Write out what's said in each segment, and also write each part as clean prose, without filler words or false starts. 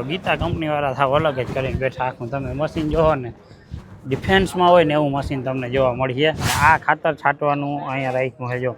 ગીતા કંપનીવાળા થાવ અલગ જ કરીને બેઠા આખું તમે મશીન જોવો ને ડિફેન્સમાં હોય ને એવું મશીન તમને જોવા મળીએ. આ ખાતર છાંટવાનું અહીંયા રાખ્યું છે જો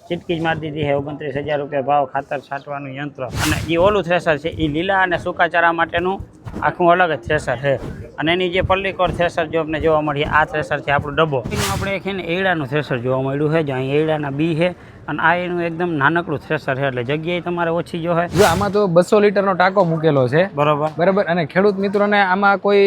ચીટકી જ મારી દીધી છે 29,000 રૂપિયા ભાવ ખાતર છાંટવાનું યંત્ર. અને એ ઓલું થ્રેસર છે એ લીલા અને સૂકા ચારા માટેનું આખું અલગ જ થ્રેસર છે. અને એની જે પલ્લીકોર થ્રેસર જો આપણે જોવા મળીએ આ થ્રેસર છે આપણું ડબ્બો. આપણે એક એડાનું થ્રેસર જોવા મળ્યું છે જો અહીં એડાના બી છે અને આ એનું એકદમ નાનકડું થ્રેસર છે એટલે જગ્યાએ તમારે ઓછી જો હોય. જો આમાં તો 200 લીટરનો ટાંકો મૂકેલો છે બરાબર. અને ખેડૂત મિત્રોને આમાં કોઈ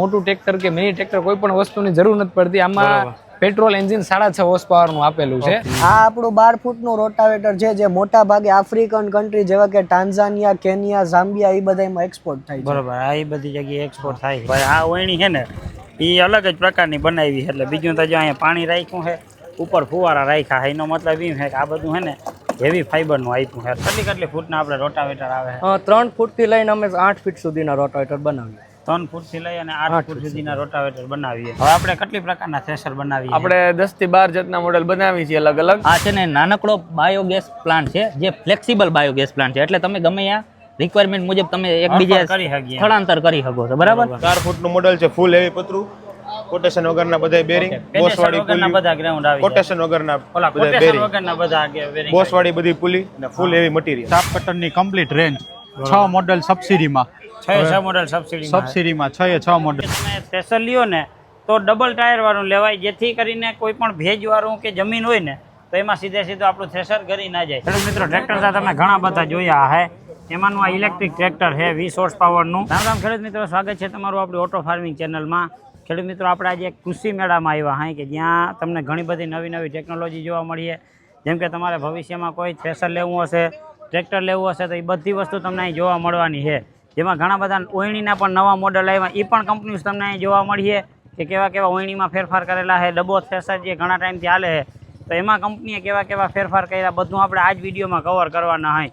મોટું ટ્રેક્ટર કે મિની ટ્રેક્ટર કોઈ પણ વસ્તુની જરૂર નથી પડતી. આમાં પેટ્રોલ એન્જિન 6.5 હોર્સ પાવર નું આપેલું છે. આ આપણું 12 ફૂટનું રોટાવેટર છે જે મોટા ભાગે આફ્રિકન કન્ટ્રી જેવા કે ટાન્ઝાનિયા, કેનિયા, ઝામ્બિયા એ બધામાં એક્સપોર્ટ થાય છે. બરોબર, આ એ બધી જગ્યાએ એક્સપોર્ટ થાય. ભાઈ આ ઓયણી છે ને એ અલગ જ પ્રકારની બનાવી છે. એટલે બીજું તો જો અહીંયા પાણી રાખ્યું છે, ઉપર ફુવારા રાખ્યા છે. એનો મતલબ એમ છે કે આ બધું છે ને હેવી ફાઈબર નું આપ્યું છે. કેટલી ફૂટના આપણે રોટાવેટર આવે છે? 3 ફૂટથી લઈને અમે 8 ફીટ સુધીના રોટાવેટર બનાવીએ. 3 ફૂટથી લઈ અને 8 ફૂટ સુધીના રોટાવેટર બનાવીએ. હવે આપણે કેટલી પ્રકારના થ્રેશર બનાવીએ? આપણે 10 થી 12 જાતના મોડેલ બનાવી છે અલગ અલગ. આ છે ને નાનકડો બાયોગેસ પ્લાન્ટ છે જે ફ્લેક્સિબલ બાયોગેસ પ્લાન્ટ છે. એટલે તમે ગમે ત્યાં રિક્વાયરમેન્ટ મુજબ તમે એકબીજા સ્થળાંતર કરી શકો છો બરાબર. 4 ફૂટનું મોડેલ છે, ફૂલ હેવી પતરું, કોટેશન વગરના બધા બેરિંગ, બોસ વાળી પુલી, બધા ગ્રાઉન્ડ આવી કોટેશન વગરના ઓલા બધા કોટેશન વગરના બધા બેરિંગ, બોસ વાળી બધી પુલી અને ફૂલ હેવી મટીરીયલ. ચાપ કટરની કમ્પ્લીટ રેન્જ 6 મોડેલ સબસિડીમાં 6 મોડેલ સબસિડીમાં 6 મોડેલ. તમે થ્રેશર લ્યો ને તો ડબલ ટાયર વાળું લેવાય જેથી કરીને કોઈ પણ ભેજ વાળું કે જમીન હોય ને તો એમાં સીધે આપણું થ્રેશર કરી ના જાય. ખેડૂત મિત્રો ટ્રેક્ટર તમે ઘણા બધા જોયા હે, એમાંનું આ ઇલેક્ટ્રિક ટ્રેક્ટર છે 20 હોર્સ પાવરનું. રામ રામ ખેડૂત મિત્રો, સ્વાગત છે તમારું આપણી ઓટો ફાર્મિંગ ચેનલમાં. ખેડૂત મિત્રો આપણે આજે એક કૃષિ મેળામાં આવ્યા હા કે જ્યાં તમને ઘણી બધી નવી ટેકનોલોજી જોવા મળીએ. જેમ કે તમારે ભવિષ્યમાં કોઈ થ્રેશર લેવું હશે, ટ્રેક્ટર લેવું હશે તો એ બધી વસ્તુ તમને અહીં જોવા મળવાની છે. જેમાં ઘણા બધા ઓયણીના પણ નવા મોડલ આવ્યા એ પણ કંપનીઓ તમને અહીં જોવા મળીએ કે કેવા ઓયણીમાં ફેરફાર કરેલા છે. ડબ્બો થ્રેશર જે ઘણા ટાઈમથી હાલે છે તો એમાં કંપનીએ કેવા ફેરફાર કર્યા બધું આપણે આ જ વિડીયોમાં કવર કરવાના હોય.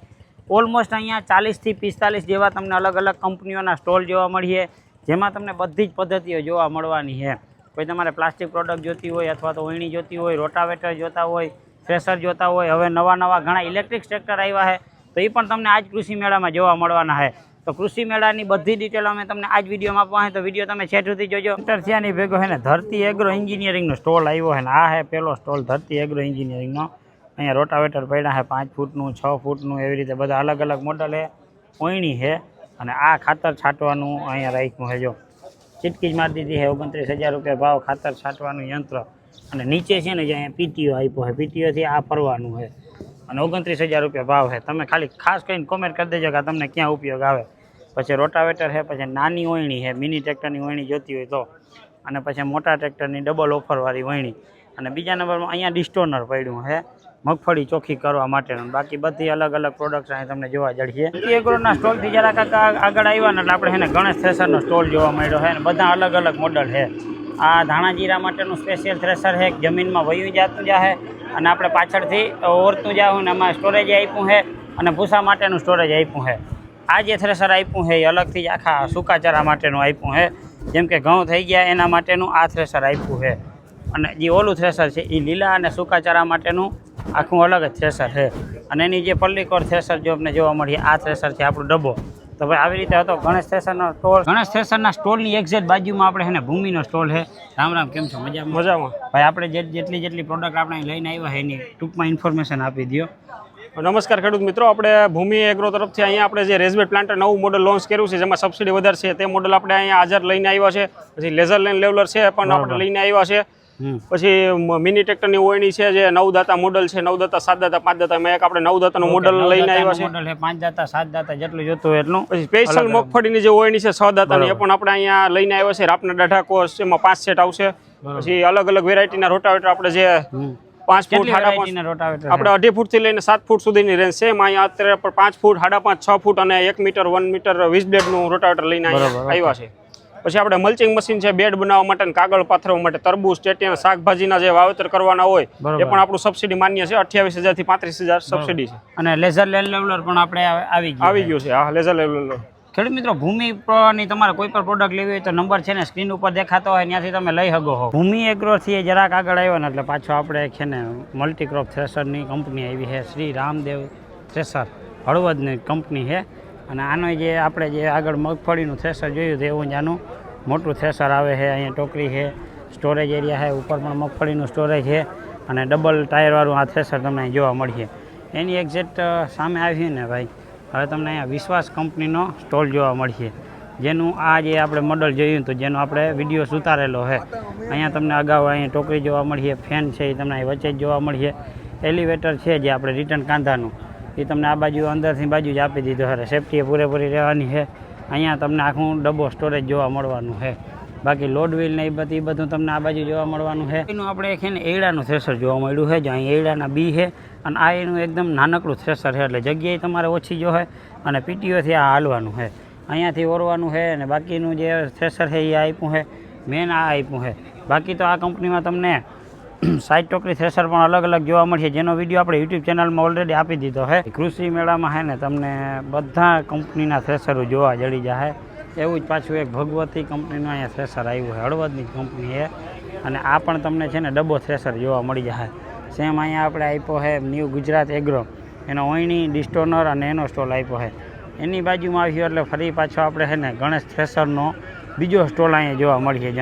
ઓલમોસ્ટ અહીંયા 40 થી 45 જેવા તમને અલગ અલગ કંપનીઓના સ્ટોલ જોવા મળીએ જેમાં તમને બધી જ પદ્ધતિઓ જોવા મળવાની છે. કોઈ તમારે પ્લાસ્ટિક પ્રોડક્ટ જોતી હોય અથવા તો ઓયણી જોતી હોય, રોટાવેટર જોતા હોય, થ્રેશર જોતા હોય, હવે નવા ઘણા ઇલેક્ટ્રિક ટ્રેક્ટર આવ્યા છે તો એ પણ તમને આ જ કૃષિ મેળામાં જોવા મળવાના છે. તો કૃષિ મેળાની બધી ડિટેલ અમે તમને આ જ વિડીયોમાં આપવા છે તો વિડીયો તમે છેટ સુધી જોજો. થયાની ભેગો છે ને ધરતી એગ્રો એન્જિનિયરિંગનો સ્ટોલ આવ્યો છે ને આ છે પહેલો સ્ટોલ ધરતી એગ્રો એન્જિનિયરિંગનો. અહીંયા રોટાવેટર પડ્યા છે 5 ફૂટનું, 6 ફૂટનું એવી રીતે બધા અલગ અલગ મોડલ છે, ઓયણી છે. અને આ ખાતર છાંટવાનું અહીંયા રાખ્યું છે જો ચીટકી જ મારી દીધી છે 29,000 રૂપિયા ભાવ ખાતર છાંટવાનું યંત્ર. અને નીચે છે ને જે અહીંયા પીટીઓ આપ્યો છે, પીટીઓથી આ ફરવાનું છે અને 29,000 રૂપિયા ભાવ છે. તમે ખાલી ખાસ કરીને કોમેન્ટ કરી દેજો કે તમને ક્યાં ઉપયોગ આવે. પછી રોટાવેટર છે, પછી નાની ઓયણી છે, મિની ટ્રેક્ટરની ઓયણી જોતી હોય તો, અને પછી મોટા ટ્રેક્ટરની ડબલ ઓફરવાળી ઓયણી. અને બીજા નંબરમાં અહીંયા ડિસ્ટોનર પડ્યું છે મગફળી ચોખ્ખી કરવા માટેનું. બાકી બધી અલગ અલગ પ્રોડક્ટ્સ અહીં તમને જોવા જડીએ. એગ્રોના સ્ટોલથી જરાક આગળ આવ્યા ને એટલે આપણે છે ને ગણેશ થ્રેશરનો સ્ટોલ જોવા મળ્યો છે ને બધા અલગ અલગ મોડલ છે. આ ધાણા જીરા માટેનું સ્પેશિયલ થ્રેશર છે, જમીનમાં વયું જાતું જાહે અને આપણે પાછળથી ઓરતું જાઉં ને એમાં સ્ટોરેજ આપ્યું છે અને ભૂસા માટેનું સ્ટોરેજ આપ્યું છે. આ જે થ્રેશર આપ્યું છે એ અલગથી જ આખા સૂકા ચારા માટેનું આપ્યું છે. જેમ કે ઘઉં થઈ ગયા એના માટેનું આ થ્રેશર આપ્યું છે. અને જે ઓલું થ્રેશર છે એ લીલા અને સૂકા ચારા માટેનું આખું અલગ જ થ્રેશર છે. અને એની જે પલ્લીકોર થ્રેશર જો આપણે જોવા મળીએ આ થ્રેશર છે આપણું ડબ્બો. તો ભાઈ આવી રીતે હતો ગણેશ થ્રેશરનો સ્ટોલ. ગણેશ થ્રેશરના સ્ટોલની એક્ઝેક્ટ બાજુમાં આપણે છે ને ભૂમિનો સ્ટોલ છે. રામ રામ, કેમ છો? મજામાં ભાઈ. આપણે જેટલી પ્રોડક્ટ આપણે લઈને આવ્યા છે એની ટૂંકમાં ઇન્ફોર્મેશન આપી દો. નમસ્કાર ખેડૂત મિત્રો, આપણે ભૂમિ એગ્રો તરફથી અહીંયા આપણે જે રેઝબેડ પ્લાન્ટર નવું મોડલ લોન્ચ કર્યું છે જેમાં સબસિડી વધારે છે તે મોડલ આપણે અહીંયા હાજર લઈને આવ્યા છે. પછી લેઝર લાઇન લેવલર છે પણ આપણે લઈને આવ્યા છે. પછી મિની ટ્રેક્ટરની ઓયણી છે જે 9 દાતા મોડલ છે, 9 દાતા, 7 દાતા, 5 દાતા. એક આપણે 9 દાતાનું મોડલ લઈને આવ્યા છે. મોડલ છે 5 દાતા, 7 દાતા જેટલું જોતું હોય એટલું. પછી સ્પેશિયલ મગફળીની જે ઓયણી છે 6 દાતાની એ પણ આપણે અહીંયા લઈને આવ્યા છે. રાપના દાઢા કોર્સ એમાં 5 સેટ આવશે. પછી અલગ અલગ વેરાયટીના રોટાવેટર આપણે જે 5 ફૂટ, 5.5 રોટાવેટર આપણે 2.5 ફૂટથી લઈને 7 ફૂટ સુધીની રેન્જ છે. એમાં અહીંયા અત્યારે 5 ફૂટ, 5.5, 6 ફૂટ અને 1 મીટર, 1 મીટર 20 બ્લેડનું રોટાવેટર લઈને આવ્યા છે. પછી આપણે મલ્ચિંગ મશીન છે બેડ બનાવવા માટે, કાગળ પાથરવા માટે, તરબૂચ, ટેટિયા, શાકભાજીના જે વાવેતર કરવાના હોય એ પણ આપણું સબસિડી માન્ય છે. 28,000 થી 35,000 સબસિડી છે. અને લેઝર લેવલર પણ આપણે આવી ગયું છે. હા, લેઝર લેવલર. ખેડૂત મિત્રો, ભૂમિ પ્રોની તમારે કોઈ પણ પ્રોડક્ટ લેવી હોય તો નંબર છે ને સ્ક્રીન ઉપર દેખાતો હોય ત્યાંથી તમે લઈ શકો છો. ભૂમિ એગ્રોથી જરાક આગળ આવ્યો ને એટલે પાછો આપણે છે ને મલ્ટીક્રોપ થ્રેશરની કંપની આવી છે, શ્રી રામદેવ થ્રેશર હળવદની કંપની છે. અને આનો જે આપણે જે આગળ મગફળીનું થ્રેસર જોયું હતું એવું જ આનું મોટું થ્રેસર આવે છે. અહીંયા ટોકરી છે, સ્ટોરેજ એરિયા છે, ઉપર પણ મગફળીનું સ્ટોરેજ છે અને ડબલ ટાયરવાળું આ થ્રેસર તમને અહીં જોવા મળશે. એની એક્ઝેક્ટ સામે આવી ને ભાઈ હવે તમને અહીંયા વિશ્વાસ કંપનીનો સ્ટોલ જોવા મળશે, જેનું આ જે આપણે મોડલ જોયું હતું જેનો આપણે વિડીયો ઉતારેલો છે. અહીંયા તમને અગાઉ અહીંયા ટોકરી જોવા મળશે, ફેન છે એ તમને અહીં વચ્ચે જ જોવા મળશે, એલિવેટર છે જે આપણે રિટર્ન કાંધાનું એ તમને આ બાજુ અંદરથી બાજુ જ આપી દીધો છે, સેફ્ટી પૂરેપૂરી રહેવાની છે. અહીંયા તમને આખું ડબ્બો સ્ટોરેજ જોવા મળવાનું છે. બાકી લોડ વ્હીલ ને એ બધું તમને આ બાજુ જોવા મળવાનું છે. એનું આપણે એક ને એડાનું થ્રેસર જોવા મળ્યું છે, જે અહીં એડાના બી છે અને આ એનું એકદમ નાનકડું થ્રેસર છે, એટલે જગ્યાએ તમારે ઓછી જો હોય અને પીટીઓથી આ હાલવાનું છે, અહીંયાથી ઓરવાનું છે. અને બાકીનું જે થ્રેસર છે એ આપ્યું છે, મેન આ આપ્યું છે. બાકી તો આ કંપનીમાં તમને સાઈડ ટોકરી થ્રેસર પણ અલગ અલગ જોવા મળશે, જેનો વિડીયો આપણે યુટ્યુબ ચેનલમાં ઓલરેડી આપી દીધો છે. કૃષિ મેળામાં છે ને તમને બધા કંપનીના થ્રેસરો જોવા જડી જાય. એવું જ પાછું એક ભગવતી કંપનીનું અહીંયા થ્રેસર આવ્યું છે, હળવદની કંપની છે, અને આ પણ તમને છે ને ડબ્બો થ્રેસર જોવા મળી જાય. સેમ અહીંયા આપણે આપ્યો છે ન્યૂ ગુજરાત એગ્રો, એનો ઓયણી ડિસ્ટોનર અને એનો સ્ટોલ આપ્યો છે. એની બાજુમાં આવ્યો એટલે ફરી પાછો આપણે છે ને ગણેશ થ્રેસરનો બીજો સ્ટોલ અહીંયા જોવા મળશે. જ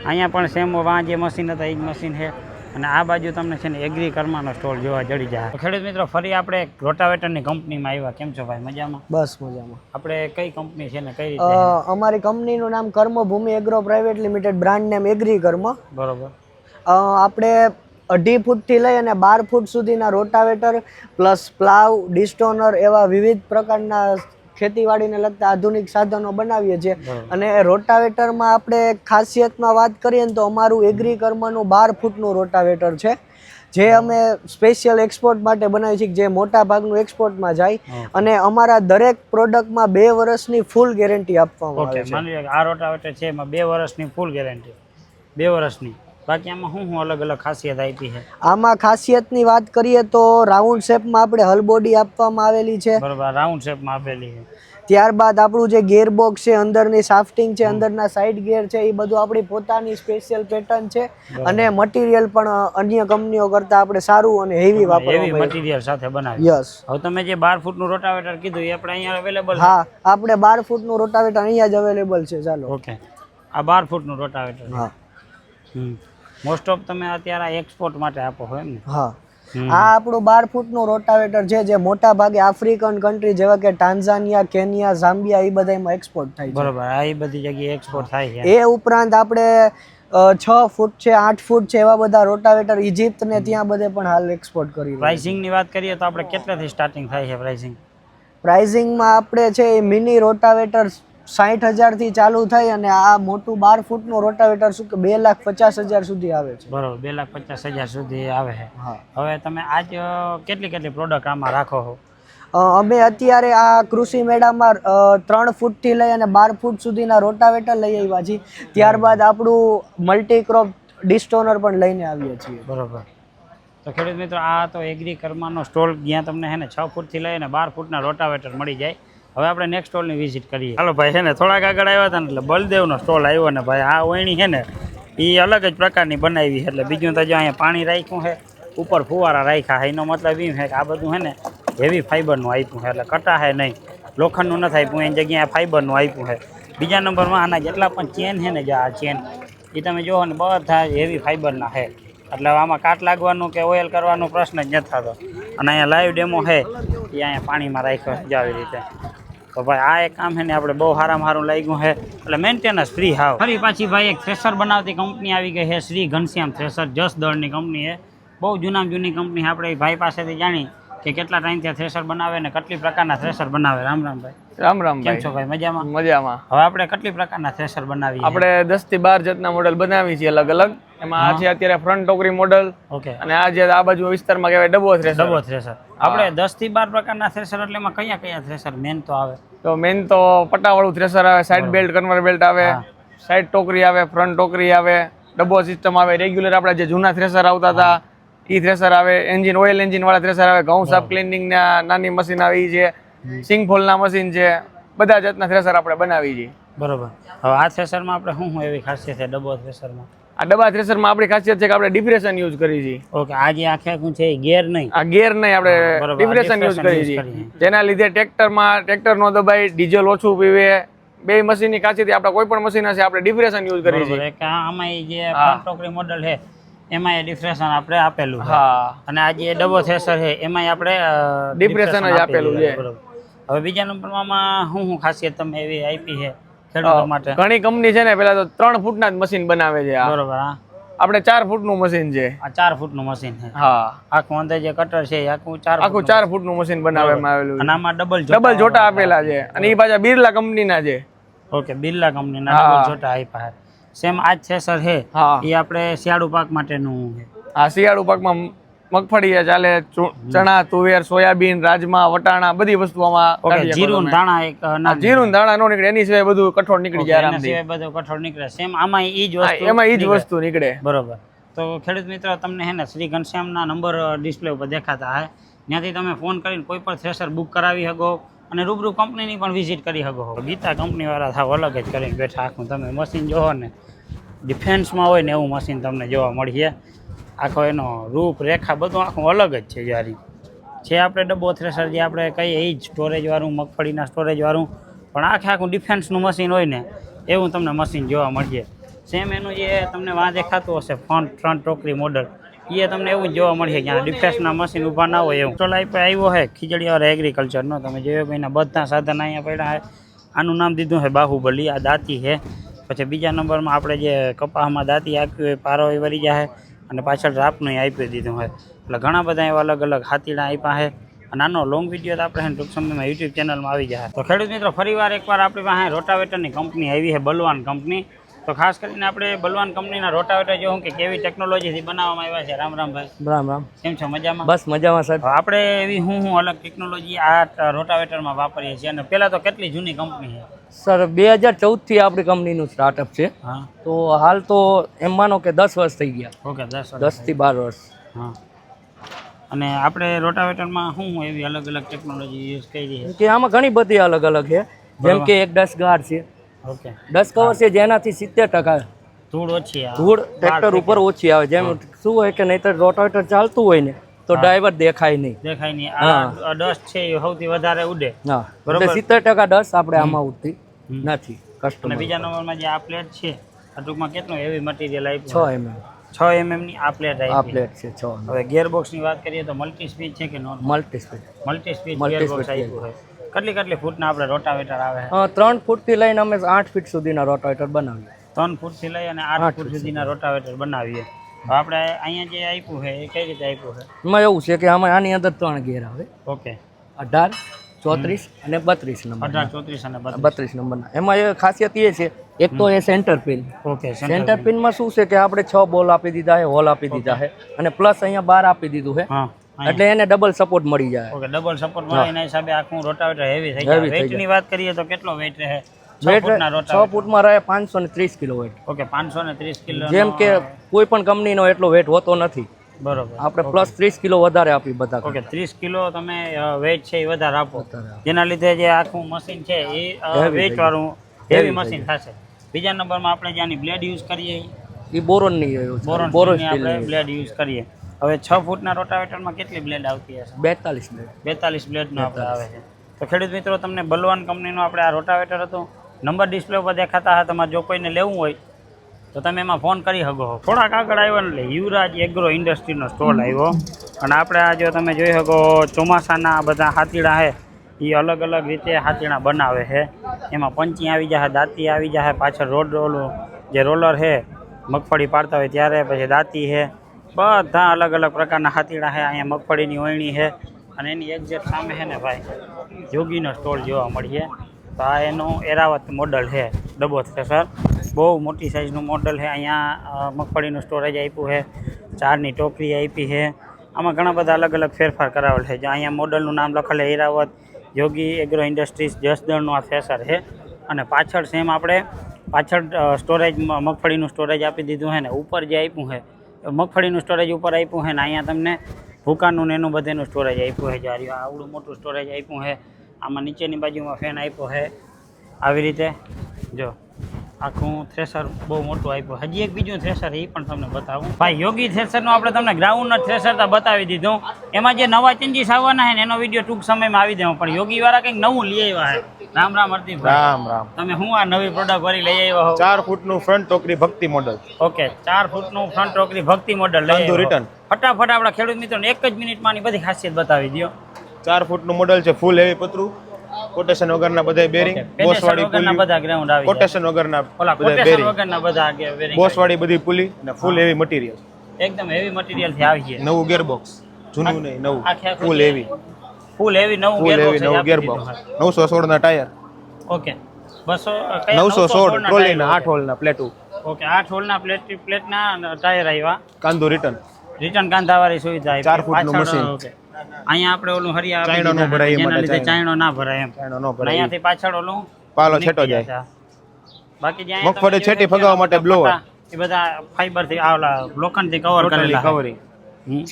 અહીંયા પણ સેમ વાં જે મશીન હતા એ જ મશીન છે, અને આ બાજુ તમને છે ને એગ્રી કર્માનો સ્ટોલ જોવા જડી જાય. ખેડૂત મિત્રો ફરી આપણે રોટાવેટરની કંપનીમાં આવ્યા. કેમ છો ભાઈ? મજામાં? બસ મજામાં. આપણે કઈ કંપની છે ને કઈ રીતે? અમારી કંપનીનું નામ Karmabhoomi agro private limited, brand name agri Karma. બરોબર. આપણે 2.5 ફૂટથી લઈ અને 12 ફૂટ સુધીના રોટાવેટર પ્લસ પ્લાવ, ડિસ્ટોનર એવા વિવિધ પ્રકારના ખેતીવાડીને લગતા આધુનિક સાધનો બનાવીએ છીએ. અને રોટાવેટરમાં આપણે ખાસિયતમાં વાત કરીએ ને તો અમારું એગ્રી કર્મનું 12 ફૂટનું રોટાવેટર છે, જે અમે સ્પેશિયલ એક્સપોર્ટ માટે બનાવીએ છીએ, જે મોટા ભાગનું એક્સપોર્ટમાં જાય. અને અમારા દરેક પ્રોડક્ટમાં 2 વર્ષની ફૂલ ગેરંટી આપવામાં આવે છે. માની લો કે આ રોટાવેટર છે એમાં 2 વર્ષની ફૂલ ગેરંટી, 2 વર્ષની. બાકી આમાં શું અલગ અલગ ખાસિયત આપી છે? આમાં ખાસિયતની વાત કરીએ તો રાઉન્ડ શેપમાં આપણે હલ બોડી આપવામાં આવેલી છે. બરોબર, રાઉન્ડ શેપમાં આપેલી છે. ત્યારબાદ આપણું જે ગિયર બોક્સ છે, અંદરની શાફ્ટિંગ છે, અંદરના સાઇડ ગિયર છે, એ બધું આપણી પોતાની સ્પેશિયલ પેટર્ન છે. અને મટીરિયલ પણ અન્ય કંપનીઓ કરતા આપણે સારું અને હેવી વાપરવામાં હેવી મટીરિયલ સાથે બનાવ્યું. યસ. હવે તમે જે 12 ફૂટનું રોટાવેટર કીધું એ આપણે અહીંયા અવેલેબલ છે? હા, આપણે 12 ફૂટનું રોટાવેટર અહીંયા જ અવેલેબલ છે. ચાલો. ઓકે, આ 12 ફૂટનું રોટાવેટર. હા. મોસ્ટ ઓફ તમે અત્યારે એક્સપોર્ટ માટે આપો છો એમ ને? હા, આ આપણું 12 ફૂટનું રોટાવેટર છે, જે મોટા ભાગે આફ્રિકન કન્ટ્રી જેવા કે ટાન્ઝાનિયા, કેનિયા, ઝામ્બિયા એ બધામાં એક્સપોર્ટ થાય છે. બરોબર, આ એ બધી જગ્યાએ એક્સપોર્ટ થાય છે. એ ઉપરાંત આપણે 6 ફૂટ છે, 8 ફૂટ છે, એવા બધા રોટાવેટર ઇજિપ્ત ને ત્યાં બધે પણ હાલ એક્સપોર્ટ કરી. પ્રાઇસિંગની વાત કરીએ તો આપણે કેટલાથી સ્ટાર્ટિંગ થાય છે પ્રાઇસિંગ? પ્રાઇસિંગમાં આપણે છે એ મિની રોટાવેટર 60,000 થી ચાલુ થાય, અને આ મોટું 12 ફૂટનું રોટાવેટર શું કે 2,50,000 સુધી આવે છે. બરોબર, 2,50,000 સુધી આવે છે. હા. હવે તમે આજ કેટલી પ્રોડક્ટ આમાં રાખો છો? અમે અત્યારે આ કૃષિ મેળામાં 3 ફૂટથી લઈ અને 12 ફૂટ સુધીના રોટાવેટર લઈ આવ્યા છીએ. ત્યારબાદ આપણું મલ્ટીક્રોપ ડિસ્ટોનર પણ લઈને આવીએ છીએ. બરોબર. તો ખેડૂત મિત્રો, આ તો એગ્રી કર્માનો સ્ટોલ જ્યાં તમને છે ને 6 ફૂટથી લઈ અને 12 ફૂટના રોટાવેટર મળી જાય. હવે આપણે નેક્સ્ટ સ્ટોલની વિઝિટ કરીએ. ચાલો ભાઈ, છે ને થોડાક આગળ આવ્યા હતા ને એટલે બલદેવનો સ્ટોલ આવ્યો ને ભાઈ, આ ઓયણી છે ને એ અલગ જ પ્રકારની બનાવી. એટલે બીજું તો જો અહીંયા પાણી રાખ્યું છે, ઉપર ફુવારા રાખ્યા છે. એનો મતલબ એમ છે કે આ બધું છે ને હેવી ફાઈબરનું આપ્યું છે, એટલે કટા છે નહીં, લોખંડનું નથી આપ્યું, એની જગ્યાએ ફાઈબરનું આપ્યું છે. બીજા નંબરમાં આના જેટલા પણ ચેન છે ને, જે આ ચેન એ તમે જુઓ ને બધા હેવી ફાઈબરના છે, એટલે આમાં કાટ લાગવાનું કે ઓઇલ કરવાનો પ્રશ્ન જ નથી થતો. અને અહીંયા લાઈવ ડેમો છે એ અહીંયા પાણીમાં રાખ્યો છે આવી રીતે. તો ભાઈ આ એક કામ છે ને આપણે બહુ સારું લાગ્યું છે, એટલે મેન્ટેનન્સ ફ્રી હાવ. ફરી પાછી ભાઈ એક થ્રેસર બનાવતી કંપની આવી ગઈ છે, શ્રી ઘનશ્યામ થ્રેસર, જસદળની કંપની છે. બહુ જૂની કંપની. આપણે ભાઈ પાસેથી જાણી કે કેટલા ટાઈમથી થ્રેસર બનાવે ને કેટલી પ્રકારના થ્રેસર બનાવે. રામ રામ ભાઈ. રામ રામ. કેમ છો ભાઈ? મજામાં? મજામાં. હવે આપણે કેટલી પ્રકારના થ્રેસર બનાવી? આપણે 10 થી 12 જાતના મોડેલ બનાવી છીએ અલગ અલગ. એમાં આ છે અત્યારે ફ્રન્ટ ટોકરી મોડેલ. ઓકે. અને આ જે આ બાજુ વિસ્તારમાં કહેવાય ડબ્બો થ્રેસર. ડબ્બો થ્રેસર. આપણે 10 થી 12 પ્રકારના થ્રેસર એટલે એમાં કયા થ્રેસર મેન તો આવે? તો મેન તો પટ્ટાવાળું થ્રેસર આવે, સાઈડ બેલ્ટ, કન્વર બેલ્ટ આવે, સાઈડ ટોકરી આવે, ફ્રન્ટ ટોકરી આવે, ડબ્બો સિસ્ટમ આવે, રેગ્યુલર આપણે જે જૂના થ્રેસર આવતા હતા ઈ થ્રેસર આવે, એન્જિન ઓઇલ એન્જિન વાળા થ્રેસર આવે, ઘઉં સાફ ક્લિનિંગ ના નાની મશીન આવી છે, સિંગફોલના મશીન છે, બધા જાતના થ્રેસર આપણે બનાવી છીએ. બરોબર. હવે આ થ્રેસરમાં આપણે શું એવી ખાસિયત છે ડબ્બો થ્રેસરમાં? આ ડબ્બા થ્રેસરમાં આપણી ખાસિયત છે કે આપણે ડિપ્રેશન યુઝ કરી છીએ. ઓકે આ જે આખે આખું છે ગેર નહીં, આ ગેર નહીં, આપણે બરોબર, ડિપ્રેશન યુઝ depression કરી use છીએ. કરીએ. જેના લીધે ટ્રેક્ટર નો દબાઈ, ડીઝલ ઓછું પીવે. બે મશીનની ખાસિયત આપણે કોઈ પણ મશીન હશે આપણે ડિપ્રેશન યુઝ કરી બરોબર. છીએ. એક આમાં ઈ જે ફ્રન્ટ ટોકરી મોડલ છે એમાં એ ડિફ્રેશન આપણે આપેલું છે. હા, અને આ જે ડબો થ્રેસર છે એમાં આપણે Depression જ આપેલું છે. બરોબર. હવે બીજા નંબરમાં શું ખાસિયત તમે એવી આપી છે ખેડૂતો માટે? ઘણી કંપની છે ને પેલા તો 3 ફૂટના જ મશીન બનાવે છે. આ બરોબર. હા, આપણે 4 ફૂટનું મશીન છે. આ 4 ફૂટનું મશીન છે. હા, આખું અંદર જે કટર છે એ આખું 4 આખું 4 ફૂટનું મશીન બનાવવામાં આવેલું અને છે. આમાં ડબલ જોટા આપેલા છે અને એ પાછા બિરલા કંપનીના છે. ઓકે, બિરલા કંપનીના હા. ડબલ જોટા આપ્યા છે. સેમ આ જ થ્રેસર છે હા, એ આપણે શિયાળુ પાક માટેનું છે. આ શિયાળુ પાકમાં મગફળી ચાલે, ચણા, તુવેર, સોયાબીન, રાજમા, વટાણા બધી વસ્તુ આમાં ઓકે, કાઢી શકો જીરું તમે. ધાણા એક આ જીરું દાણા નો નીકળે, એની સિવાય બધું કઠોળ નીકળી જાય એના આરામથી. સિવાય બધું કઠોળ નીકળે. સેમ આમાં ઈ જ હા, વસ્તુ એમાં ઈ જ નીકળે. વસ્તુ નીકળે. બરોબર. તો ખેડૂત મિત્રો તમને હે ને શ્રી ઘનશ્યામના નંબર ડિસ્પ્લે ઉપર દેખાતા હે, ત્યાંથી તમે ફોન કરીને કોઈ પણ થ્રેસર બુક કરાવી શકો અને રૂબરૂ કંપનીની પણ વિઝિટ કરી શકો. ગીતા કંપનીવાળા થાવ અલગ જ કરીને બેઠા. આખું તમે મશીન જોવો ને ડિફેન્સમાં હોય ને એવું મશીન તમને જોવા મળીએ. આખો એનો રૂપ રેખા બધું આખું અલગ જ છે. જ્યારે છે આપણે ડબ્બો થ્રેસર જે આપણે કહીએ એ જ સ્ટોરેજવાળું, મગફળીના સ્ટોરેજવાળું, પણ આખું ડિફેન્સનું મશીન હોય ને એવું તમને મશીન જોવા મળીએ. સેમ એનું જે તમને વાં દેખાતું હશે ફ્રન્ટ ટોકરી મોડલ, એ તમને એવું જ જોવા મળશે કે ડિફેન્સના મશીન ઊભા ના હોય એવું. સ્ટોલ આવ્યો છે ખીજડીવાળા એગ્રીકલ્ચરનો. તમે જોયો કે એના બધા સાધન અહીંયા પડ્યા છે. આનું નામ દીધું છે બાહુબલી. આ દાંતી છે. પછી બીજા નંબરમાં આપણે જે કપાસમાં દાંતી આપ્યું હોય, પારો એ વળી જાય અને પાછળ રાપનું આપી દીધું હોય. એટલે ઘણા બધા એવા અલગ અલગ હાથીડા આપ્યા છે. અને આનો લોંગ વિડીયો તો આપણે ટૂંક સમયમાં યુટ્યુબ ચેનલમાં આવી જાય. તો ખેડૂત મિત્રો ફરીવાર એકવાર આપણી પાસે રોટાવેટરની કંપની આવી છે, બલવાન કંપની. તો ખાસ કરીને આપણે બલવાન કંપનીના રોટાવેટર જોઉં કે કેવી ટેકનોલોજીથી બનાવવામાં આવ્યા છે. રામ રામ ભાઈ. રામ રામ. કેમ છો? મજામાં? બસ મજામાં સાહેબ. આપણે એવી હું અલગ ટેકનોલોજી આ રોટાવેટરમાં વાપરીએ છીએ. અને પહેલાં તો કેટલી જૂની કંપની છે સર? 2014થી આપણી કંપનીનું સ્ટાર્ટઅપ છે. હા. તો હાલ તો એમ માનો કે 10 વર્ષ થઈ ગયા. ઓકે, 10 થી 12 વર્ષ. હા. અને આપણે રોટાવેટરમાં શું એવી અલગ અલગ ટેકનોલોજી યુઝ કરી છે? કે આમાં ઘણી બધી અલગ અલગ છે. જેમ કે એક ડસ્ટ ગાર્ડ છે, ઓકે, ડસ્ટ કવર છે જેનાથી 70% ધૂળ ઓછી આવે. ધૂળ ટ્રેક્ટર ઉપર ઓછી આવે. જેમ શું હોય કે નહીતર રોટાવેટર ચાલતું હોય ને તો ડ્રાઈવર દેખાય નહીં. દેખાય નહીં. હા. આ ડસ્ટ છે એ સૌથી વધારે ઉડે. હા, બરોબર. એટલે 70% ડસ્ટ આપણે આમાં ઉડતી નથી. અને કસ્ટમર બીજા નંબરમાં જે આ પ્લેટ છે આ ટૂંકમાં કેટલું હેવી મટીરિયલ આપ્યું? 6 mm 6 mm ની આ પ્લેટ આ આપી. પ્લેટ છે 6 mm. હવે ગિયરબોક્સ ની વાત કરીએ તો મલ્ટી સ્પીડ છે કે non multi speed. Multi speed Multi gearbox speed આપ્યું છે. કેટલી ફૂટના આપણે રોટાવેટર આવે છે? 3 ફૂટથી લઈને અમે 8 ફીટ સુધીના રોટાવેટર બનાવીએ. 3 ફૂટથી લઈ અને 8 ફૂટ સુધીના રોટાવેટર બનાવીએ. હવે આપણે અહીંયા જે આપ્યું છે એ કઈ રીતે આપ્યું છે? એમાં એવું છે કે આમાં આની અંદર 3 ગેર આવે, ઓકે, 18, 34 અને 32 નંબર. 18, 34 અને 32. 32 નંબરના. એમાં એ ખાસિયત એ છે, એક તો એ સેન્ટર પિન. ઓકે, સેન્ટર પિનમાં શું છે કે આપણે 6 બોલ આપી દીધા છે, હોલ આપી દીધા છે અને પ્લસ અહીંયા 12 આપી દીધું છે. હા. એટલે એને ડબલ સપોર્ટ મળી જાય. ઓકે, ડબલ સપોર્ટ મળે એના હિસાબે આખું રોટાવેટર હેવી થઈ Heavy જાય. થઈ વેઇટ ની વાત કરીએ તો કેટલો વેઇટ રહે? 6 વેટ ફૂટના 6 રોટાવેટર. ફૂટમાં રહે 530 કિલો વેટ. Okay, 530 kilo. જેમ કે કોઈ પણ કંપનીનો એટલો વેટ હોતો નથી. બરોબર. આપણે પ્લસ 30 કિલો વધારે આપી બધા. ઓકે, 30 કિલો તમે વેઇટ છે એ વધારે આપો, વધારે આપો. જેના લીધે જે આખું મશીન છે એ વેઇટ વાળું હેવી મશીન થશે. બીજા નંબરમાં આપણે જ્યાંની બ્લેડ યુઝ કરીએ એ બોરોનની બોરોન બોરોન આપણે સ્ટીલની બ્લેડ યુઝ કરીએ. હવે 6 ફૂટના રોટાવેટરમાં કેટલી બ્લેડ આવતી હશે? 42 મિનિટ. 42 બ્લેડનો આપણે આવે છે. તો ખેડૂત મિત્રો તમને બલવાન કંપનીનું આપણે આ રોટાવેટર હતું. નંબર ડિસ્પ્લે ઉપર દેખાતા હતા. તમારે જો કોઈને લેવું હોય તો તમે એમાં ફોન કરી શકો. થોડાક આગળ આવ્યો એટલે યુવરાજ એગ્રો ઇન્ડસ્ટ્રીનો સ્ટોલ આવ્યો. અને આપણે આ જો તમે જોઈ શકો ચોમાસાના બધા હાથીડા છે એ અલગ અલગ રીતે હાથીડા બનાવે છે. એમાં પંચી આવી જાય, દાંતી આવી જાય, પાછળ ઓલું જે રોલર છે મગફળી પાડતા હોય ત્યારે, પછી દાંતી છે, બધા અલગ અલગ પ્રકારના હાથીડા છે. અહીંયા મગફળીની વણણી છે અને એની એક્ઝેક્ટ સામે છે ને ભાઈ જોગીનો સ્ટોલ જોવા મળીએ. તો આ એનું એરાવત મોડલ છે ડબ્બો થ્રેસર. બહુ મોટી સાઇઝનું મોડલ છે. અહીંયા મગફળીનું સ્ટોરેજ આપ્યું છે, 4ની ટોકરી આપી છે. આમાં ઘણા બધા અલગ અલગ ફેરફાર કરાવેલ છે. જો અહીંયા મોડલનું નામ લખેલ એરાવત યોગી એગ્રો ઇન્ડસ્ટ્રીઝ જસદણનું આ થ્રેસર છે. અને પાછળ સેમ આપણે પાછળ સ્ટોરેજ મગફળીનું સ્ટોરેજ આપી દીધું છે ને ઉપર જે આપ્યું છે મગફળીનું સ્ટોરેજ ઉપર આપ્યું છે ને અહીંયા તમને ભૂકાનું ને એનું બધેનું સ્ટોરેજ આપ્યું છે. જ્યારે આવડું મોટું સ્ટોરેજ આપ્યું છે. આમાં નીચેની બાજુમાં ફેન આપ્યો છે આવી રીતે. જો આખું થ્રેસર બહુ મોટું આપ્યું. હજી એક બીજું થ્રેસર એ પણ તમને બતાવું. ભાઈ યોગી થ્રેસરનું આપણે તમને ગ્રાઉન્ડ થ્રેસર તો બતાવી દીધું. એમાં જે નવા ચેન્જીસ આવવાના છે ને એનો વિડીયો ટૂંક સમયમાં આવી દેવો. પણ યોગી વાળા કંઈક નવું લઈ આવ્યા છે. રામ રામ હરદીપભાઈ. રામ રામ. તમે શું આ નવી પ્રોડક્ટ વળી લઈ આવ્યા હો? 4 ફૂટનું ફ્રન્ટ ટોકરી ભક્તિ મોડલ. ઓકે 4 ફૂટનું ફ્રન્ટ ટોકરી ભક્તિ મોડલ લઈ કાંધો આવ્યા. return. ફટાફટ આપણા ખેડૂત મિત્રોને એક જ મિનિટમાં આની બધી ખાસિયત બતાવી દો. 4 ફૂટનું મોડલ છે, ફૂલ હેવી પતરું, કોટેશન વગરના બધા બેરિંગ, બોસ વાળી વગરના પુલી, બધા ગ્રાઉન્ડ આવી જાય. કોટેશન વગરના ઓલા બધા કોટેશન બેરિંગ, વગરના બધા bearing બોસ વાળી બધી પુલી અને ફૂલ હેવી મટીરિયલ. એકદમ હેવી મટીરિયલ થી આવી છે. નવું ગિયરબોક્સ, જૂનું નહીં નવું, આખે આખું ફૂલ જે હેવી, ફૂલ હેવી નવું ફૂલ gearbox હેવી જ નવું આપી ગિયરબોક્સ, દીધું. 916 ના ટાયર, ઓકે 200 કયા? 916 ના ટ્રોલીના ટાયર. 8 હોલના પ્લેટુ, ઓકે 8 હોલના પ્લેટના ટાયર આવ્યા. કાંધો રિટર્ન, રિટર્ન કાંધાવાળી સુવિધા આવી. 4 ફૂટનું પાછળ, મશીન. ઓકે. અહીંયા આપણે ઓલું હરિયા આપી ચાઇનો નો દીધા. ભરાય એ જેના માટે લીધે ચાઇનો. ચાઇનો ના ભરાય એમ. ચાઇનો નો અને ભરાય. અહીંયાથી પાછળ ઓલું પાલો છેટો નીકળી જાય. છે. બાકી જે અહીંયા મગફળી તમે છેટી જોયું ફગાવવા માટે blower. એ બધા ફાઈબર થી આવલા લોખંડથી કવર ટોટલી કરેલા છે. કવરિંગ, હમ.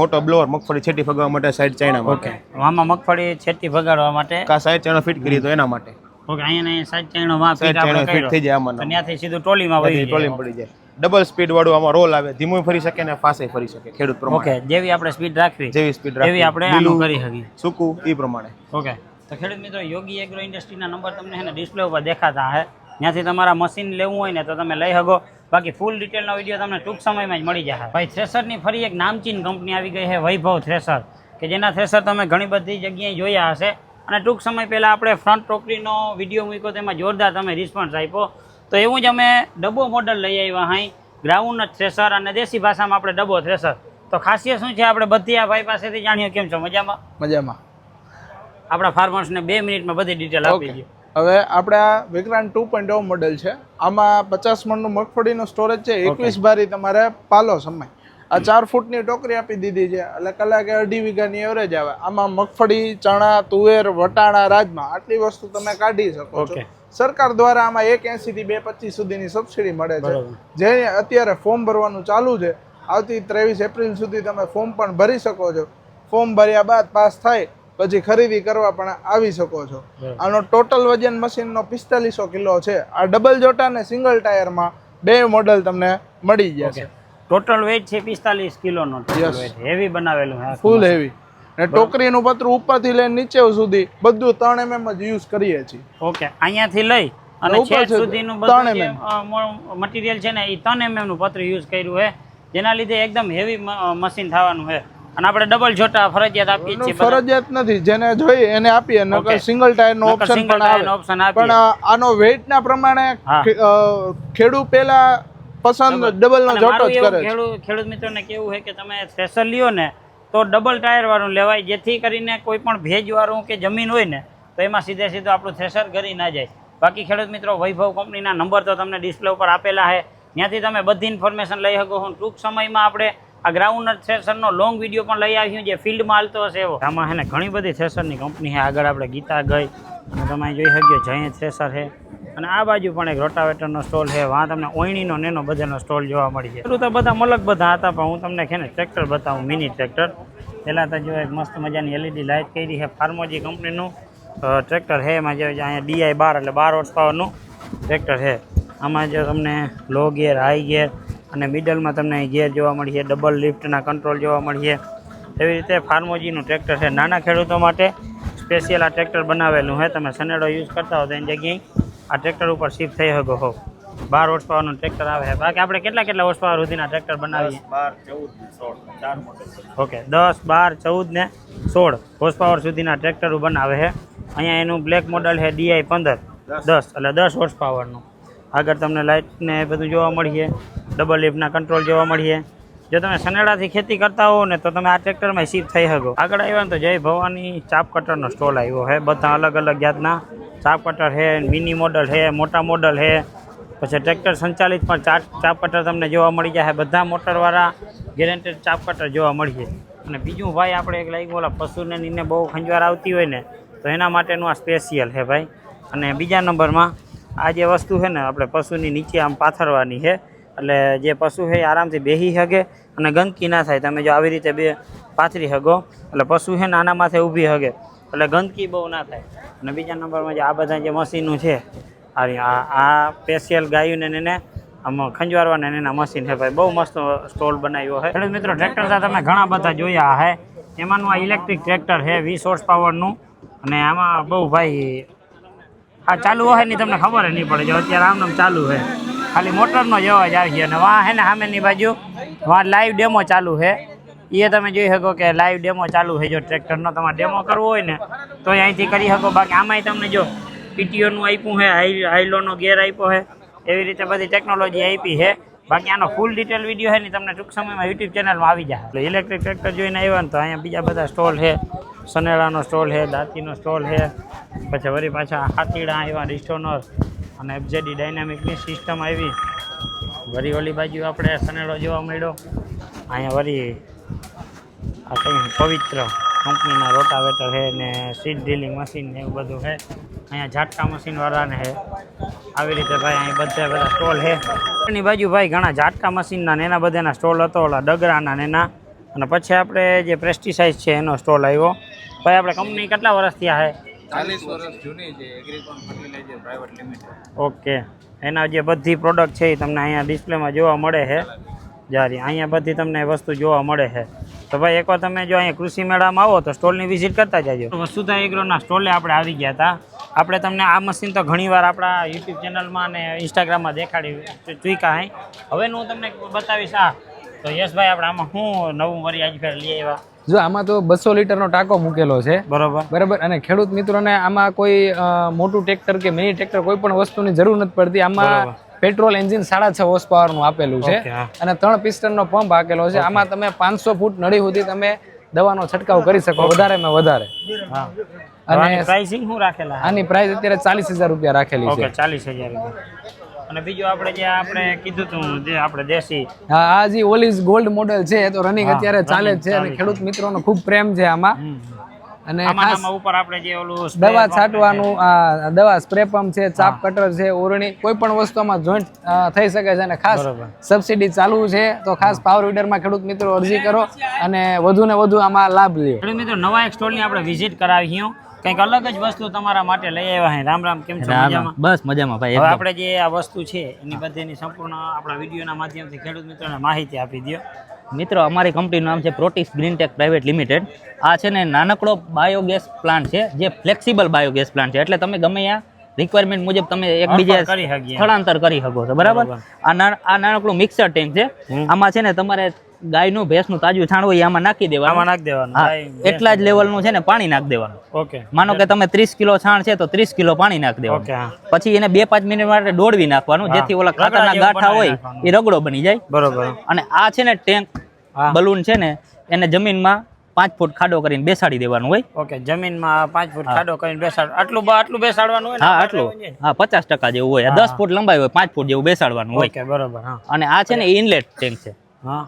મોટો બ્લોઅર મગફળી છેટી ફગાવવા માટે સાઈડ ચાઇના માટે, આમાં મગફળી છેટી ભગાડવા માટે. કા સાઈડ ચાઇનો ફિટ કરી તો એના માટે ઓકે અહીંયા સાઈડ ચાઈનો માં સાઈડ ચાઇનો ફિટ થઈ જાય આમાં. ત્યાંથી સીધું ટ્રોલીમાં વહી ટ્રોલી જાય. પડી જાય. ડબલ સ્પીડ વાળું આમાં રોલ આવે, ધીમું ફરી શકે ને ફાસે ફરી શકે ખેડૂત પ્રમાણે. ઓકે જેવી આપણે સ્પીડ રાખવી જેવી સ્પીડ એવી આપણે આનું કરી શકીએ. સૂકું ઈ પ્રમાણે. ઓકે તો ખેડૂત મિત્રો યોગી એગ્રો ઇન્ડસ્ટ્રીના નંબર તમને છે ને ડિસ્પ્લે ઉપર દેખાતા હે. ત્યાંથી તમારા મશીન લેવું હોય ને તો તમે લઈ શકો. બાકી ફૂલ ડિટેલનો વિડીયો તમને ટૂંક સમયમાં જ મળી જશે. ભાઈ થ્રેસરની ફરી એક નામચીન કંપની આવી ગઈ છે, વૈભવ થ્રેસર, કે જેના થ્રેસર તમે ઘણી બધી જગ્યાએ જોયા હશે. અને ટૂંક સમય પહેલાં આપણે ફ્રન્ટ ટોકરીનો વિડીયો મૂક્યો, તેમાં જોરદાર તમે રિસ્પોન્સ આપ્યો. તો એવું જ અમે ડબ્બો મોડલ લઈ આવ્યા હાઈ, ગ્રાઉન્ડ થ્રેસર અને દેશી ભાષામાં આપણે ડબ્બો થ્રેસર. તો ખાસિયત શું છે આપણે બધી આ ભાઈ પાસેથી જાણીએ. કેમ છો? મજામાં? મજામાં. આપણા ફાર્મર્સને 2 મિનિટમાં બધી ડિટેલ આપી દઈએ. હવે આપણે આ વિક્રાંત 2.0 મોડેલ છે. આમાં 50 મણનું મગફળીનું સ્ટોરેજ છે, 21 બારી તમારે પાલો સમય. આ 4 ફૂટની ટોકરી આપી દીધી છે, એટલે કલાકે 2.5 વીઘાની એવરેજ આવે. આમાં મગફળી, ચણા, તુવેર, વટાણા, રાજમા આટલી વસ્તુ તમે કાઢી શકો છો. સરકાર દ્વારા આમાં 1.80 થી 2.25 સુધીની સબસિડી મળે છે, જે અત્યારે ફોર્મ ભરવાનું ચાલુ છે. આવતી 23 એપ્રિલ સુધી તમે ફોર્મ પણ ભરી શકો છો. ફોર્મ ભર્યા બાદ પાસ થાય પછી ખરીદી કરવા પણ આવી શકો છો. આનો ટોટલ વજન મશીનનો 4500 કિલો છે. આ ડબલ જોટા અને સિંગલ ટાયરમાં 2 મોડલ તમને મળી જશે. ટોટલ વેઇટ છે 45 કિલોનો. હેવી બનાવેલું છે, ફૂલ હેવી. ને ટોકરીનું પતરું ઉપરથી લઈને નીચે સુધી બધું 3 mm જ યુઝ કરીએ છીએ. ઓકે અહીંયાથી લઈ અને છેક સુધીનું બધું મટીરિયલ છે ને એ 3 mm નું પતરું યુઝ કર્યું છે, જેના લીધે એકદમ હેવી મશીન થવાનું છે. અને આપણે ડબલ જોટા ફરજિયાત આપીએ છીએ. ફરજિયાત નથી, જેને જોઈએ એને આપીએ. નકર સિંગલ ટાયર નો ઓપ્શન પણ આવે. પણ આનો વેઇટ ના પ્રમાણે ખેડૂત પેલા પસંદ ડબલ નો જોટો જ કરે. ખેડૂત મિત્રોને કેવું છે કે તમે થ્રેસર લ્યો ને તો ડબલ ટાયર વાળું લેવાય, જેથી કરીને કોઈ પણ ભેજ વાળું કે જમીન હોય ને તો એમાં સીધે સીધું આપણું થ્રેસર કરી ના જાય. બાકી ખેડૂત મિત્રો વૈભવ કંપનીના નંબર તો તમને ડિસ્પ્લે ઉપર આપેલા છે, ત્યાંથી તમે બધી ઇન્ફોર્મેશન લઈ શકો. ટૂંક સમયમાં આપણે આ ગ્રાઉન્ડ થ્રેસરનો લોંગ વિડીયો પણ લઈ આવ્યું જે ફિલ્ડમાં હાલતો હશે એવો. આમાં છે ને ઘણી બધી થ્રેસરની કંપની છે. આગળ આપણે ગીતા ગઈ અને તમે જોઈ શકીએ જય થ્રેસર છે. અને આ બાજુ પણ એક રોટાવેટરનો સ્ટોલ છે. વાં તમને ઓયણીનો નેનો બધાનો સ્ટોલ જોવા મળી છે. એટલું તો બધા મલક બધા હતા, પણ હું તમને છે ને ટ્રેક્ટર બતાવું, મિની ટ્રેક્ટર. પહેલાં તો જો એક મસ્ત મજાની LED લાઇટ કરી છે, ફાર્મોજી કંપનીનું ટ્રેક્ટર છે. એમાં જો અહીંયા DI 12 એટલે 12 હોર્સ પાવરનું ટ્રેક્ટર છે. આમાં જો તમને લો ગિયર, હાઈ ગિયર અને મિડલમાં તમને ગિયર જોવા મળીએ, ડબલ લિફ્ટના કંટ્રોલ જોવા મળીએ. એવી રીતે ફાર્મોજીનું ટ્રેક્ટર છે. નાના ખેડૂતો માટે સ્પેશિયલ આ ટ્રેક્ટર બનાવેલું છે. તમે સનેડો યુઝ કરતા હો તો એની જગ્યાએ આ ટ્રેક્ટર ઉપર શિફ્ટ થઈ શકો હો. 12 હોર્સ પાવરનું ટ્રેક્ટર આવે છે. બાકી આપણે કેટલા હોર્સ પાવર સુધીના ટ્રેક્ટર બનાવીએ? 10, 12, 14 ને 16 હોર્સ પાવર સુધીના ટ્રેક્ટરો બનાવે છે. અહીંયા એનું બ્લેક મોડલ છે DI 15, 10 એટલે 10 હોર્સ પાવરનું. આગળ તમને લાઇટ ને બધું જોવા મળીએ, ડબલ લિફ્ટના કંટ્રોલ જોવા મળીએ. જો તમે સનેડાથી ખેતી કરતા હો ને તો તમે આ ટ્રેક્ટરમાં શિફ્ટ થઈ શકો. આગળ આવ્યા ને તો જય ભવાની ચાપ કટરનો સ્ટોલ આવ્યો છે. બધા અલગ અલગ જાતના ચાપ કટર છે, મિની મોડલ છે, મોટા મોડલ છે. પછી ટ્રેક્ટર સંચાલિત પણ ચાપ કટર તમને જોવા મળી જાય. બધા મોટરવાળા ગેરેન્ટેડ ચાપ કટર જોવા મળીએ. અને બીજું ભાઈ આપણે એક લાઈક બોલા પશુને નીને બહુ ખંજવાર આવતી હોય ને તો એના માટેનું આ સ્પેશિયલ છે ભાઈ. અને બીજા નંબરમાં આ જે વસ્તુ છે ને આપણે પશુની નીચે આમ પાથરવાની છે, એટલે જે પશુ છે એ આરામથી બેસી શકે અને ગંદકી ના થાય. તમે જો આવી રીતે બે પાથરી શકો એટલે પશુ છે ને આના માથે ઊભી શકે એટલે ગંદકી બહુ ના થાય. અને બીજા નંબરમાં જે આ બધા જે મશીનો છે, આ સ્પેશિયલ ગાયું ને એને આમ ખંજવારવાના એના મશીન છે ભાઈ, બહુ મસ્ત સ્ટોલ બનાવ્યો છે. ખેડૂત મિત્રો ટ્રેક્ટર સાથે તમે ઘણા બધા જોયા છે. એમાંનું આ ઇલેક્ટ્રિક ટ્રેક્ટર છે 20 હોર્સ પાવરનું, અને આમાં બહુ ભાઈ આ ચાલુ હોય ને તમને ખબર નહીં પડે, જો અત્યારે આમ ચાલુ છે, ખાલી મોટરનો જ અવાજ આવી છે. અને વાં છે ને સામેની બાજુ વાં લાઈવ ડેમો ચાલુ છે, એ તમે જોઈ શકો કે લાઈવ ડેમો ચાલુ છે. જો ટ્રેક્ટરનો તમારે ડેમો કરવો હોય ને તો અહીંથી કરી શકો. બાકી આમાંય તમને જો પીટીઓનું આપ્યું છે, હાઈલોનો ગેર આપ્યો છે, એવી રીતે બધી ટેકનોલોજી આપી છે. બાકી આનો ફૂલ ડિટેલ વિડીયો છે ને તમને ટૂંક સમયમાં યુટ્યુબ ચેનલમાં આવી જાય. એટલે ઇલેક્ટ્રિક ટ્રેક્ટર જોઈને આવ્યા ને તો અહીંયા બીજા બધા સ્ટોલ છે, સનેડાનો સ્ટોલ છે, દાંતીનો સ્ટોલ છે, પછી વળી પાછા હાથીડા આવ્યા, ડિસ્ટોનર અને એફજેડી ડાયનામિકની સિસ્ટમ આવી. વળી ઓલી બાજુ આપણે સનેડો જોવા મળ્યો. અહીંયા વળી આ કંઈ પવિત્ર કંપનીના રોટાવેટર છે ને સીડ ડ્રિલિંગ મશીન ને એવું બધું છે. અહીંયા ઝાટકા મશીનવાળાને છે. આવી રીતે ભાઈ અહીં બધા સ્ટોલ છે. એની બાજુ ભાઈ ઘણા ઝાટકા મશીનના ને એના બધાના સ્ટોલ હતો, ઓલા ડગરાના ને એના. અને પછી આપણે જે પ્રેસ્ટિસાઇઝ છે એનો સ્ટોલ આવ્યો. ભાઈ આપણે કંપની કેટલા વર્ષ થયા છે? 40 વર્ષ જૂની છે, એગ્રીકોન ફર્ટિલાઇઝર પ્રાઇવેટ લિમિટેડ. ઓકે, એના જે બધી પ્રોડક્ટ છે એ તમને અહીંયા ડિસ્પ્લેમાં જોવા મળે છે. જારી અહીંયા બધી તમને વસ્તુ જોવા મળે છે. તો ભાઈ એકવાર તમે જો અહીંયા કૃષિ મેળામાં આવો તો સ્ટોલની વિઝિટ કરતા જજો. વસુધા એગ્રોના સ્ટોલે આપણે આવી ગયા હતા. આપણે તમને આ મશીન તો ઘણીવાર આપણા યુટ્યુબ ચેનલમાં અને ઇન્સ્ટાગ્રામમાં દેખાડી ચૂક્યા હે. હવે હું તમને બતાવીશ. તો યશભાઈ આપણે આમાં શું નવું વરી આજ ફેર લઈ આવ્યા? જો આમાં તો 200 લીટરનો ટાંકો મૂકેલો છે. બરાબર. અને ખેડૂત મિત્રોને આમાં કોઈ મોટું ટ્રેક્ટર કે મિની ટ્રેક્ટર કોઈ પણ વસ્તુની જરૂર નથી પડતી. આમાં પેટ્રોલ એન્જિન 6.5 હોર્સ પાવરનું આપેલું છે અને 3 પિસ્ટનનો પંપ આપેલો છે. આમાં તમે 500 ફૂટ નળી સુધી તમે દવાનો છંટકાવ કરી શકો, વધારેમાં વધારે. અને પ્રાઇસિંગ શું રાખેલા? આની પ્રાઇસ અત્યારે 40,000 રૂપિયા રાખેલી છે. 40,000 રૂપિયા. અને બીજું આપણે જે આપણે કીધું હતું જે આપણે દેશી, હા, આ જે ઓલિસ ગોલ્ડ મોડેલ છે એ તો રનિંગ અત્યારે ચાલે જ છે અને ખેડૂત મિત્રોનો ખૂબ પ્રેમ છે આમાં. અને ખાસ ઉપર આપણે જે ઓલું દવા છાંટવાનું આ દવા સ્પ્રે પંપ છે, ચાપ કટર છે, ઓરણી, કોઈ પણ વસ્તુમાં જોઈન્ટ થઈ શકે છે. અને ખાસ સબસિડી ચાલુ છે તો ખાસ પાવર વીડરમાં ખેડૂત મિત્રો અરજી કરો અને વધુ ને વધુ આમાં લાભ લ્યો. ખેડૂત મિત્રો નવા એક સ્ટોલની આપણે વિઝિટ કરાવી હું, કંઈક અલગ જ વસ્તુ તમારા માટે લઈ આવ્યા છે. રામ રામ, કેમ છો? મજામાં? બસ મજામાં ભાઈ. હવે આપણે જે આ વસ્તુ છે એની બધીની સંપૂર્ણ આપણા વિડીયોના માધ્યમથી ખેડૂત મિત્રોને માહિતી આપી દો. મિત્રો અમારી કંપનીનું નામ છે પ્રોટિક્સ ગ્રીનટેક પ્રાઇવેટ લિમિટેડ. આ છે ને નાનકડો બાયોગેસ પ્લાન્ટ છે, જે ફ્લેક્સિબલ બાયોગેસ પ્લાન્ટ છે. એટલે તમે ગમે ત્યાં રિક્વાયરમેન્ટ મુજબ તમે એકબીજા સ્થળાંતર કરી શકો છો. બરાબર. આ નાનકડું મિક્સર ટેન્ક છે. આમાં છે ને તમારે ગાયનું ભેંસનું તાજું છાણ હોય આમાં નાખી દેવાનું. એટલા જ લેવલનું છે ને પાણી નાખી દેવાનું. ઓકે. માનો કે તમે 30 કિલો છાણ છે તો 30 કિલો પાણી નાખી દેવાનું. પછી એને 2-5 મિનિટ માટે દોડવી નાખવાનું, જેથી ઓલા ખાતરના ગાંઠા હોય એ રગડો બની જાય. બરોબર. અને આ છે ને ટેન્ક બલૂન છે ને એને જમીનમાં 5 ફૂટ ખાડો કરીને બેસાડી દેવાનું હોય. ઓકે, જમીનમાં 5 ફૂટ ખાડો કરીને આટલું બેસાડવાનું હોય? હા, આટલું. હા, 50% જેવું હોય. 10 ફૂટ લંબાઈ હોય, 5 ફૂટ જેવું બેસાડવાનું હોય. ઓકે, બરોબર. અને આ છે ને ઇનલેટ ટેન્ક છે.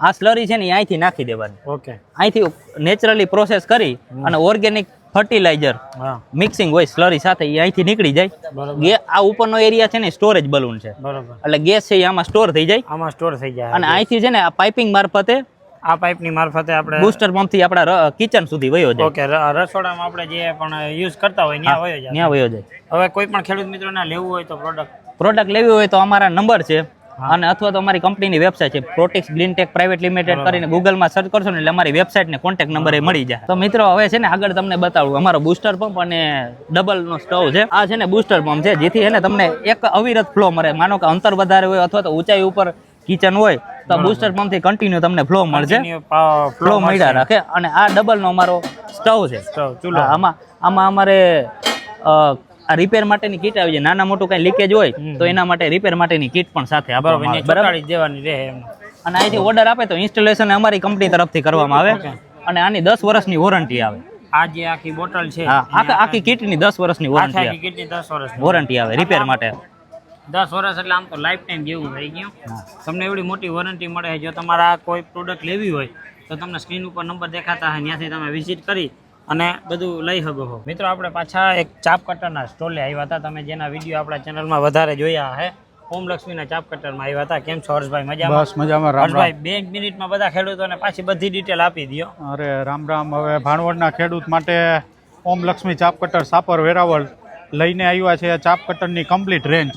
આ સ્લરી છે ને એ અહીંથી નાખી દેવાની. ઓકે. અહીંથી નેચરલી પ્રોસેસ કરી અને ઓર્ગેનિક ફર્ટિલાઇઝર મિક્સિંગ હોય સ્લરી સાથે, એ અહીંથી નીકળી જાય. આ ઉપરનો એરિયા છે ને સ્ટોરેજ બલૂન છે. બરોબર. એટલે ગેસ છે એ આમાં સ્ટોર થઈ જાય. આમાં સ્ટોર થઈ જાય. અને અહીંથી છે ને આ પાઇપિંગ મારફતે, આ પાઇપની મારફતે આપણે બૂસ્ટર પંપથી આપણા કિચન સુધી વયો જાય. ઓકે. રસોડામાં આપણે જે પણ યુઝ કરતા હોય ત્યાં વયો જાય. ત્યાં વયો જાય. હવે કોઈ પણ ખેડૂત મિત્રોને લેવું હોય તો પ્રોડક્ટ લેવી હોય તો અમારા નંબર છે, અને અથવા તો અમારી કંપનીની વેબસાઇટ છે પ્રોટિક્સ ગ્રીનટેક પ્રાઇવેટ લિમિટેડ કરીને ગૂગલમાં સર્ચ કરશો ને એટલે અમારી વેબસાઇટ ને કોન્ટેક્ટ નંબર એ મળી જાય. તો મિત્રો હવે છે ને આગળ તમને બતાવું અમારો બૂસ્ટર પંપ અને ડબલનો સ્ટવ છે. આ છે ને બૂસ્ટર પંપ છે, જેથી છે ને તમને એક અવિરત ફ્લો મળે. માનો કે અંતર વધારે હોય અથવા તો ઊંચાઈ ઉપર કિચન હોય તો બૂસ્ટર પંપ થી કન્ટિન્યુ તમને ફ્લો મળશે, ફ્લો મળ્યા રાખે. અને આ ડબલનો અમારો સ્ટવ છે. આમાં અમારે આ રિપેર માટેની કીટ આવી જાય. નાના મોટું કઈ લીકેજ હોય તો એના માટે રિપેર માટેની કીટ પણ સાથે આપવામાં આવે. બરાબર. અને અહીંથી ઓર્ડર આપે તો ઇન્સ્ટોલેશન અમારી કંપની તરફથી કરવામાં આવે. અને આની 10 વર્ષની વોરંટી આવે. આ જે આખી બોટલ છે, આખી કીટની 10 વર્ષની વોરંટી આવે. કીટની 10 વર્ષની વોરંટી આવે રિપેર માટે. 10 વર્ષ એટલે આમ તો લાઈફ ટાઈમ જેવું થઈ ગયું. તમને એવડી મોટી વોરંટી મળે. જો તમારા કોઈ પ્રોડક્ટ લેવી હોય તો તમને સ્ક્રીન ઉપર નંબર દેખાતા હોય, ત્યાંથી તમે વિઝિટ કરી અને બધું લઈ શકો છો. મિત્રો આપણે પાછા એક ચાપ કટરના સ્ટોલે આવ્યા હતા. તમે જેના વિડીયો આપણા ચેનલમાં વધારે જોયા છે, ઓમ લક્ષ્મીના ચાપ કટરમાં આવ્યા હતા. કેમ છો હર્ષભાઈ? મજામાં? બસ મજામાં. હર્ષભાઈ 2 મિનિટમાં બધા ખેડૂતોને પાછી બધી ડિટેલ આપી દો. અરે રામ રામ. હવે ભાણવડના ખેડૂત માટે ઓમ લક્ષ્મી ચાપ કટર સાપર વેરાવળ લઈને આવ્યા છે ચાપ કટરની કમ્પ્લીટ રેન્જ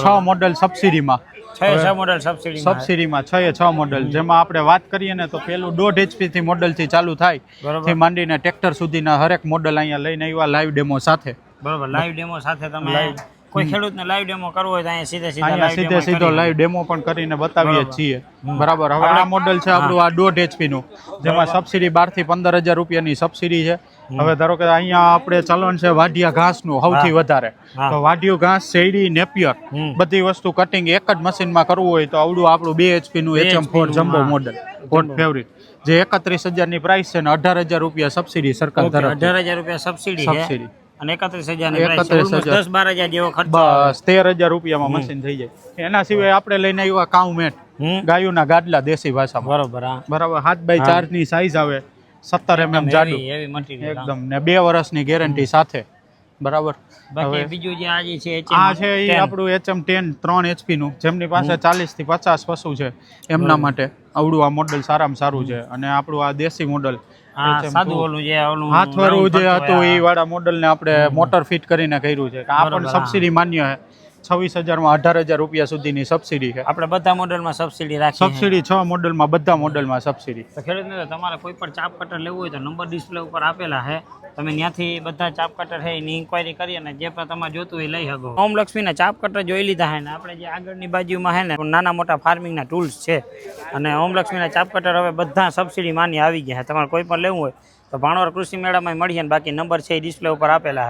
6 મોડલ સબસિડીમાં. 6 મોડલ સબસિડીમાં 6 મોડલ, જેમાં આપણે વાત કરીએ ને તો પેલું 1.5 HP થી મોડલથી ચાલુ થાય થી માંડીને ટ્રેક્ટર સુધીના હરેક મોડલ અહીંયા લઈને આવ્યા લાઈવ ડેમો સાથે. બરોબર, લાઈવ ડેમો સાથે તમે કોઈ ખેડૂતને લાઈવ ડેમો કરવો હોય તો અહીંયા સીધો લાઈવ ડેમો પણ કરીને બતાવીએ છીએ. બરાબર. હવે આ મોડલ છે આપણું આ 1.5 HP નું, જેમાં સબસિડી 12 થી 15,000 રૂપિયાની સબસિડી છે. હવે ધારો કે અહીંયા આપણે ચલણ છે વાઢિયા ઘાસનું સૌથી વધારે, તો વાઢિયું ઘાસ, શેરડી, નેપિયર બધી વસ્તુ કટિંગ એક જ મશીનમાં કરવું હોય તો આવડું આપણું 2 HP નું HM4 jumbo model hot favourite, જે 31,000 ની પ્રાઇસ છે ને 18,000 રૂપિયા સબસિડી સરકાર તરફથી. 18,000 રૂપિયા સબસિડી અને 31,000 ની 10-12,000 જેવો ખર્ચો, બસ 13,000 રૂપિયામાં મશીન થઈ જાય. એના સિવાય આપણે લઈને આવ્યા કાઉ મેટ, ગાયોના ગાડલા દેશી ભાષામાં. બરાબર. 7x4 ની સાઈઝ આવે, 17 mm જાડું એકદમ, ને 2 વર્ષની ગેરંટી સાથે. બરાબર. બાકી બીજું જે આ છે આ છે એ આપણું HM10 3 HP નું, જેમની પાસે 40 થી 50 પશુ છે એમના માટે આવડું આ મોડલ સારામાં સારું છે. અને આપણું આ દેશી મોડલ હાથવાળું જે હતું એ વાળા મોડલ ને આપણે મોટર ફિટ કરીને કર્યું છે. આ પણ સબસિડી માન્ય છે. 26,000 માં 18,000 રૂપિયા સુધીની સબસિડી છે. આપણે બધા મોડલમાં સબસિડી રાખી સબસિડી 6 મોડલમાં બધા મોડલમાં સબસિડી. તો ખેડૂતને તમારે કોઈ પણ ચાપ કટર લેવું હોય તો નંબર ડિસ્પ્લે ઉપર આપેલા છે, તમે ત્યાંથી બધા ચાપ કટર છે એની ઇન્ક્વાયરી કરી અને જે પણ તમારે જોતું હોય લઈ શકો. ઓમ લક્ષ્મીના ચાપ કટર જોઈ લીધા છે ને આપણે જે આગળની બાજુમાં છે ને નાના મોટા ફાર્મિંગના ટૂલ્સ છે, અને ઓમ લક્ષ્મીના ચાપ કટર હવે બધા સબસિડી માન્ય આવી ગયા છે. તમારે કોઈ પણ લેવું હોય તો ભાણવર કૃષિ મેળામાં મળીએ, બાકી નંબર છે એ ડિસ્પ્લે ઉપર આપેલા છે.